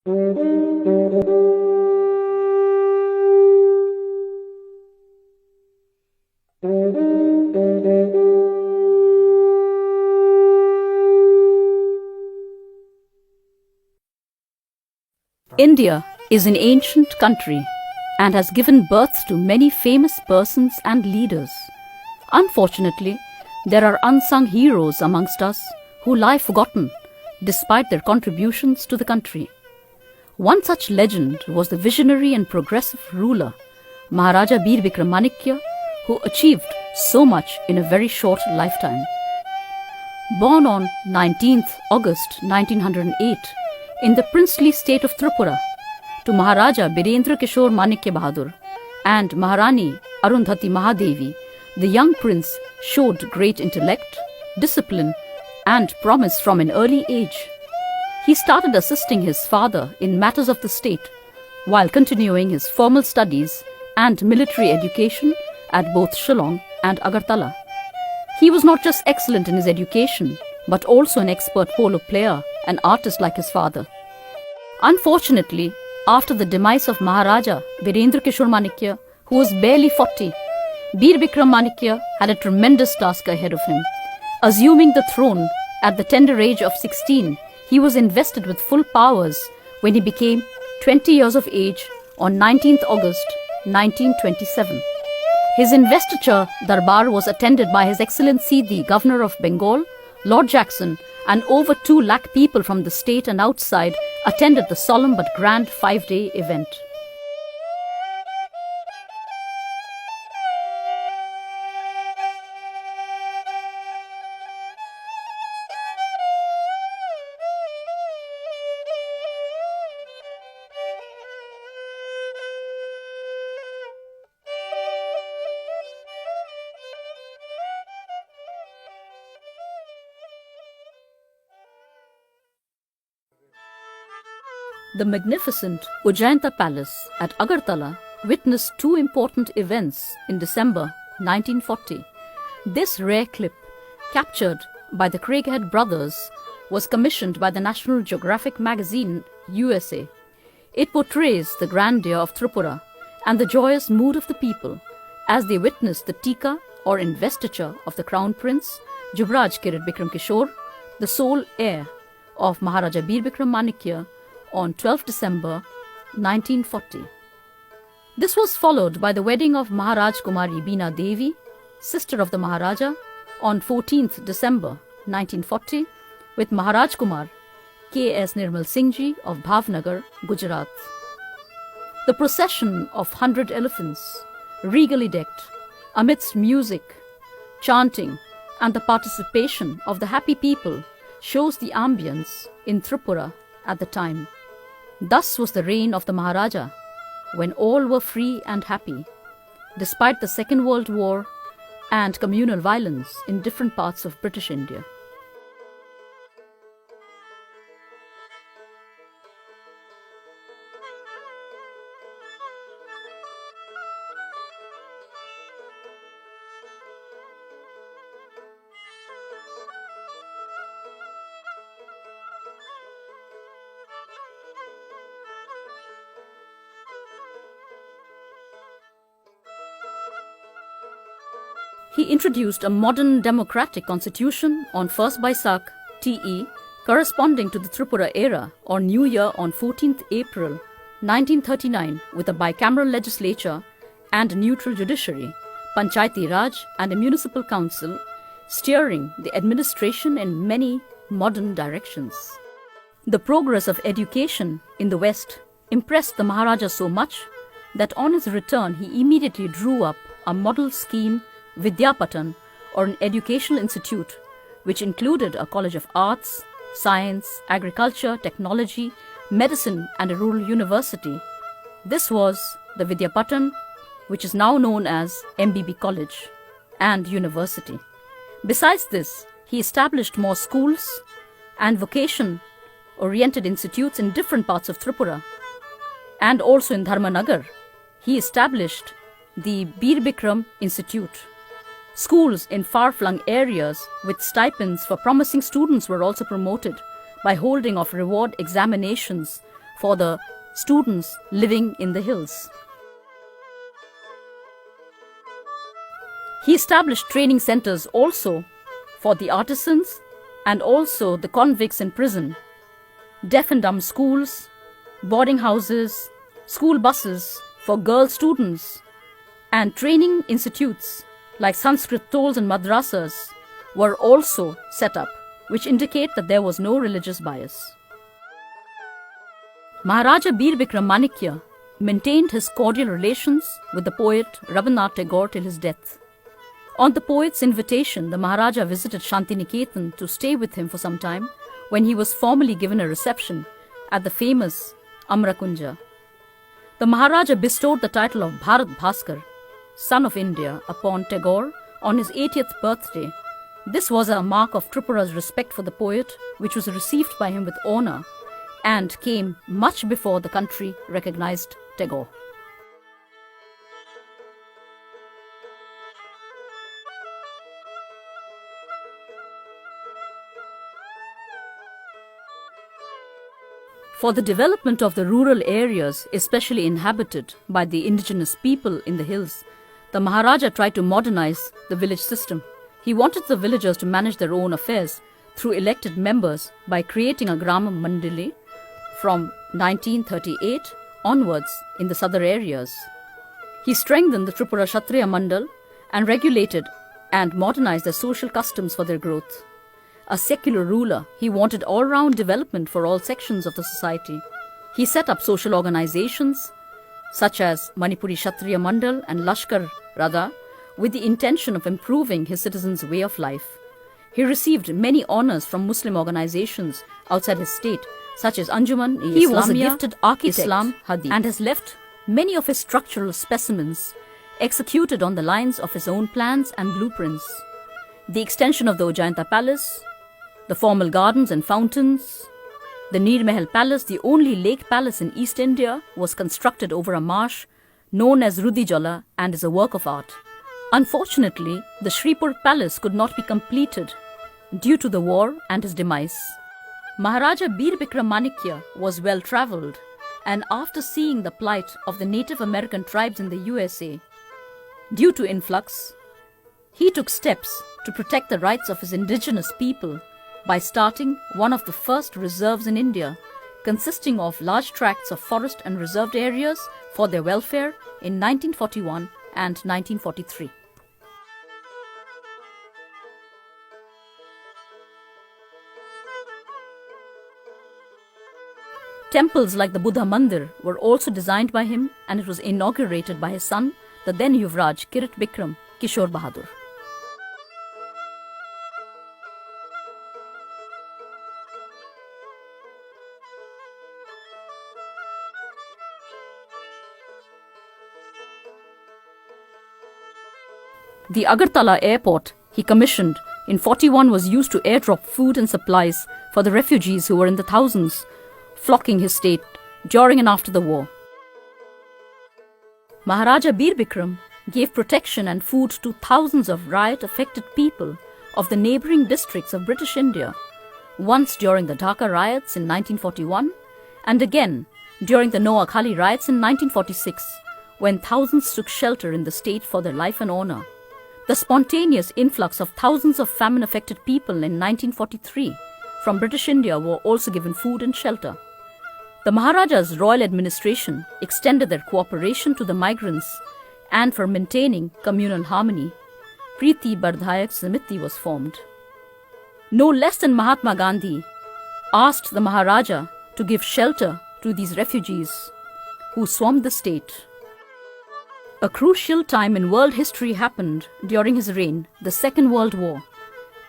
India is an ancient country and has given birth to many famous persons and leaders. Unfortunately, there are unsung heroes amongst us who lie forgotten despite their contributions to the country. One such legend was the visionary and progressive ruler, Maharaja Bir Vikramanitya, who achieved so much in a very short lifetime. Born on 19th August 1908 in the princely state of Tripura to Maharaja Birendra Kishore Manikya Bahadur and Maharani Arundhati Mahadevi, the young prince showed great intellect, discipline, and promise from an early age. He started assisting his father in matters of the state while continuing his formal studies and military education at both Shillong and Agartala. He was not just excellent in his education, but also an expert polo player and artist like his father. Unfortunately, after the demise of Maharaja Birendra Kishore Manikya, who was barely 40, Bir Bikram Manikya had a tremendous task ahead of him. Assuming the throne at the tender age of 16, he was invested with full powers when he became 20 years of age on 19th August 1927. His investiture darbar was attended by His Excellency the Governor of Bengal, Lord Jackson, and over 2 lakh people from the state and outside attended the solemn but grand 5-day event. The magnificent Ujjayanta Palace at Agartala witnessed 2 important events in December 1940. This rare clip, captured by the Craighead brothers, was commissioned by the National Geographic magazine, USA. It portrays the grandeur of Tripura and the joyous mood of the people as they witnessed the Tika or investiture of the Crown Prince, Yuvraj Kirit Bikram Kishore, the sole heir of Maharaja Bir Bikram Manikya, on 12 December 1940. This was followed by the wedding of Maharaj Kumari Beena Devi, sister of the Maharaja, on 14th December 1940 with Maharaj Kumar K.S. Nirmal Singh Ji of Bhavnagar, Gujarat. The procession of 100 elephants, regally decked, amidst music, chanting, and the participation of the happy people shows the ambience in Tripura at the time. Thus was the reign of the Maharaja, when all were free and happy, despite the Second World War and communal violence in different parts of British India. He introduced a modern democratic constitution on 1st Baisakh TE, corresponding to the Tripura era or New Year on 14th April 1939, with a bicameral legislature and neutral judiciary, Panchayati Raj and a municipal council, steering the administration in many modern directions. The progress of education in the West impressed the Maharaja so much that on his return he immediately drew up a model scheme Vidyapatan, or an educational institute, which included a college of arts, science, agriculture, technology, medicine, and a rural university. This was the Vidyapatan, which is now known as MBB College and University. Besides this, he established more schools and vocation-oriented institutes in different parts of Tripura. And also in Dharmanagar, he established the Bir Bikram Institute. Schools in far-flung areas with stipends for promising students were also promoted by holding of reward examinations for the students living in the hills. He established training centers also for the artisans and also the convicts in prison, deaf and dumb schools, boarding houses, school buses for girl students, and training institutes like Sanskrit tolls and madrasas were also set up, which indicate that there was no religious bias. Maharaja Bir Bikram Manikya maintained his cordial relations with the poet Rabindranath Tagore till his death. On the poet's invitation, the Maharaja visited Shantiniketan to stay with him for some time when he was formally given a reception at the famous Amrakunja. The Maharaja bestowed the title of Bharat Bhaskar, Son of India, upon Tagore on his 80th birthday. This was a mark of Tripura's respect for the poet, which was received by him with honor and came much before the country recognized Tagore. For the development of the rural areas, especially inhabited by the indigenous people in the hills, the Maharaja tried to modernize the village system. He wanted the villagers to manage their own affairs through elected members by creating a Grama Mandali from 1938 onwards in the southern areas. He strengthened the Tripura Kshatriya Mandal and regulated and modernized their social customs for their growth. A secular ruler, he wanted all-round development for all sections of the society. He set up social organizations such as Manipuri Kshatriya Mandal and Lashkar Radha with the intention of improving his citizens' way of life. He received many honors from Muslim organizations outside his state, such as Anjuman-e-Islamiyya, he was a gifted architect, Islam Hadith, and has left many of his structural specimens executed on the lines of his own plans and blueprints. The extension of the Ujjayanta Palace, the formal gardens and fountains, the Nir Mahal Palace, the only lake palace in East India, was constructed over a marsh known as Rudhi Jala and is a work of art. Unfortunately, the Shripur Palace could not be completed due to the war and his demise. Maharaja Bir Bikram Manikya was well travelled, and after seeing the plight of the Native American tribes in the USA, due to influx, he took steps to protect the rights of his indigenous people by starting one of the first reserves in India, consisting of large tracts of forest and reserved areas for their welfare in 1941 and 1943. Temples like the Buddha Mandir were also designed by him, and it was inaugurated by his son, the then Yuvraj Kirit Bikram Kishore Bahadur. The Agartala airport he commissioned in 41 was used to airdrop food and supplies for the refugees who were in the thousands flocking his state during and after the war. Maharaja Bir Bikram gave protection and food to thousands of riot-affected people of the neighbouring districts of British India, once during the Dhaka riots in 1941 and again during the Noakhali riots in 1946, when thousands took shelter in the state for their life and honour. The spontaneous influx of thousands of famine-affected people in 1943 from British India were also given food and shelter. The Maharaja's royal administration extended their cooperation to the migrants, and for maintaining communal harmony, Preeti Bardhayak Samiti was formed. No less than Mahatma Gandhi asked the Maharaja to give shelter to these refugees who swarmed the state. A crucial time in world history happened during his reign, the Second World War,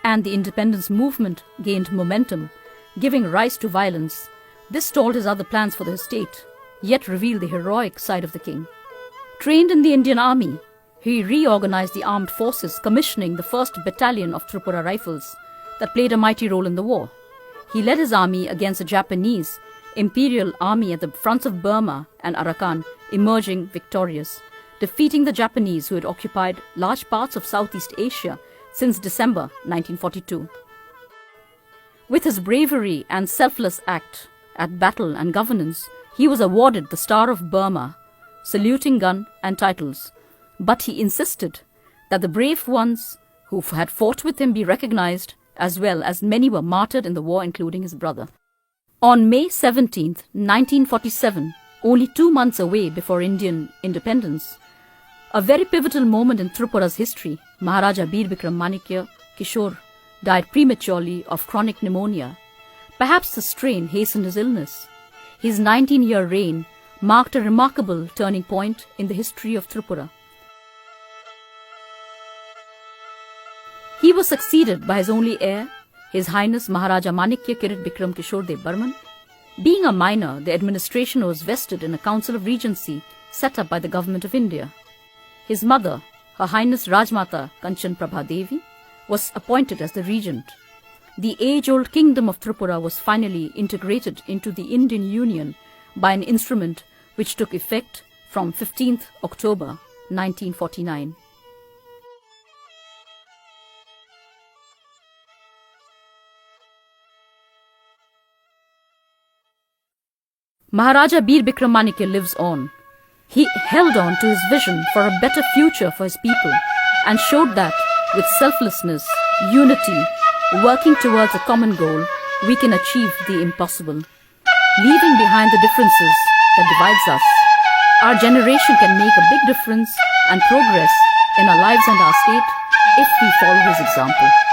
and the independence movement gained momentum, giving rise to violence. This stalled his other plans for the state, yet revealed the heroic side of the king. Trained in the Indian Army, he reorganized the armed forces, commissioning the 1st Battalion of Tripura Rifles that played a mighty role in the war. He led his army against the Japanese Imperial Army at the fronts of Burma and Arakan, emerging victorious, defeating the Japanese who had occupied large parts of Southeast Asia since December 1942. With his bravery and selfless act, at battle and governance, he was awarded the Star of Burma, saluting gun and titles. But he insisted that the brave ones who had fought with him be recognized, as well as many were martyred in the war, including his brother. On May 17, 1947, only 2 months away before Indian independence, a very pivotal moment in Tripura's history, Maharaja Bir Bikram Manikya Kishore died prematurely of chronic pneumonia. Perhaps the strain hastened his illness. His 19-year reign marked a remarkable turning point in the history of Tripura. He was succeeded by his only heir, His Highness Maharaja Manikya Kirit Bikram Kishore Dev Burman. Being a minor, the administration was vested in a Council of Regency set up by the Government of India. His mother, Her Highness Rajmata Kanchan Prabha Devi, was appointed as the regent. The age-old kingdom of Tripura was finally integrated into the Indian Union by an instrument which took effect from 15th October 1949. Maharaja Bir Bikram Manikya lives on. He held on to his vision for a better future for his people and showed that with selflessness, unity, working towards a common goal, we can achieve the impossible. Leaving behind the differences that divides us, our generation can make a big difference and progress in our lives and our state if we follow his example.